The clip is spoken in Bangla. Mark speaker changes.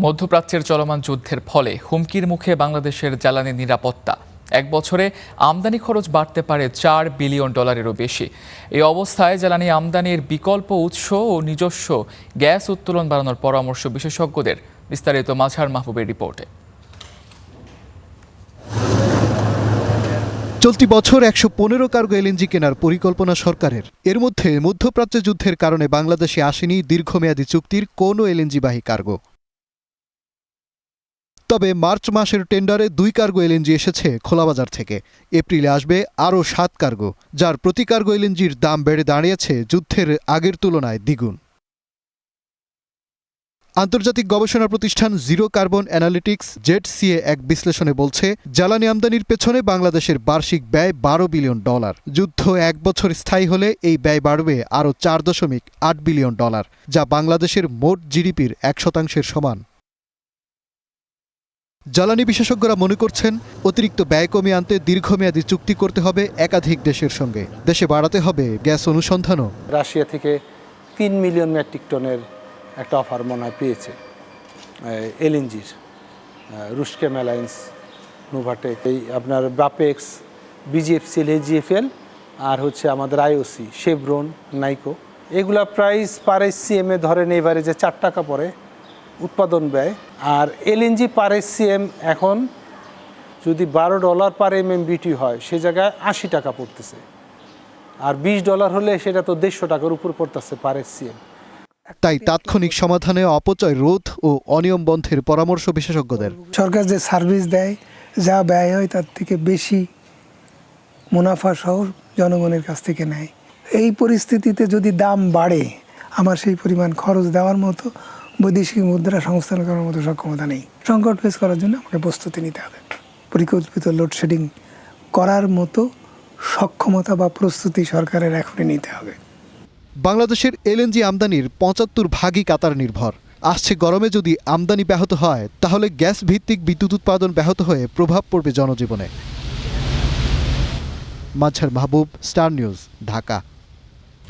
Speaker 1: মধ্যপ্রাচ্যের চলমান যুদ্ধের ফলে হুমকির মুখে বাংলাদেশের জ্বালানি নিরাপত্তা। এক বছরে আমদানি খরচ বাড়তে পারে $4 বিলিয়নেরও বেশি। এই অবস্থায় জ্বালানি আমদানির বিকল্প উৎস ও নিজস্ব গ্যাস উত্তোলন বাড়ানোর পরামর্শ বিশেষজ্ঞদের। বিস্তারিত মাজহার মাহবুবের রিপোর্টে।
Speaker 2: চলতি বছর 115 কার্গো এলএনজি কেনার পরিকল্পনা সরকারের। এর মধ্যে মধ্যপ্রাচ্য যুদ্ধের কারণে বাংলাদেশে আসেনি দীর্ঘমেয়াদী চুক্তির কোনো এলএনজিবাহী কার্গো। তবে মার্চ মাসের টেন্ডারে 2 কার্গো এলএনজি এসেছে খোলাবাজার থেকে। এপ্রিলে আসবে আরও 7 কার্গো, যার প্রতি কার্গো এলএনজির দাম বেড়ে দাঁড়িয়েছে যুদ্ধের আগের তুলনায় দ্বিগুণ। আন্তর্জাতিক গবেষণা প্রতিষ্ঠান জিরো কার্বন অ্যানালিটিক্স জেডসিএ এক বিশ্লেষণে বলছে, জ্বালানি আমদানির পেছনে বাংলাদেশের বার্ষিক ব্যয় $12 বিলিয়ন। যুদ্ধ 1 বছর স্থায়ী হলে এই ব্যয় বাড়বে আরও $4.8 বিলিয়ন, যা বাংলাদেশের মোট জিডিপির 1% সমান। জ্বালানি বিশেষজ্ঞরা মনে করছেন, অতিরিক্ত ব্যয় কমিয়ে আনতে দীর্ঘমেয়াদী চুক্তি করতে হবে একাধিক দেশের সঙ্গে। দেশে বাড়াতে হবে গ্যাস অনুসন্ধানও।
Speaker 3: রাশিয়া থেকে 3 মিলিয়ন মেট্রিক টনের একটা অফার মনে হয় পেয়েছে এলএনজির। রুশকেম অ্যালায়েন্স, নোভাটেক, এই আপনার বাপেক্স, বিজিএফসিএল, এজিএফএল, আর হচ্ছে আমাদের আইওসি, শেভরন, নাইকো। এগুলা প্রাইস পার এসসিএম এ ধরেন এভারেজে $4 পড়ে উৎপাদন ব্যয়। আর এলএনজি পার এসসিএম এখন যদি $12 পার এমএমবিটি হয়, সে জায়গায় $80 পড়তেছে। আর $20 হলে সেটা তো $150 উপর পড়তেছে পার এসসিএম।
Speaker 2: তাই তাৎক্ষণিক সমাধানে অপচয় রোধ ও অনিয়ম বন্ধের পরামর্শ বিশেষজ্ঞদের।
Speaker 4: সরকার যে সার্ভিস দেয়, যা ব্যয় হয় তার থেকে বেশি মুনাফা সহ জনগণের কাছ থেকে নেয়। এই পরিস্থিতিতে যদি দাম বাড়ে, আমার সেই পরিমাণ খরচ দেওয়ার মতো বৈদেশিক মুদ্রা সংস্থান করার মতো সক্ষমতা নেই। সংকট ফেস করার জন্য আমাকে প্রস্তুতি নিতে হবে। পরিকল্পিত লোডশেডিং করার মতো সক্ষমতা বা প্রস্তুতি সরকারের এখনই নিতে হবে।
Speaker 2: বাংলাদেশের এলএনজি আমদানির 75% কাতার নির্ভর। আসছে গরমে যদি আমদানি ব্যাহত হয়, তাহলে গ্যাস ভিত্তিক বিদ্যুৎ উৎপাদন ব্যাহত হয়ে প্রভাব পড়বে জনজীবনে। মাজহার মাহবুব, স্টার নিউজ, ঢাকা।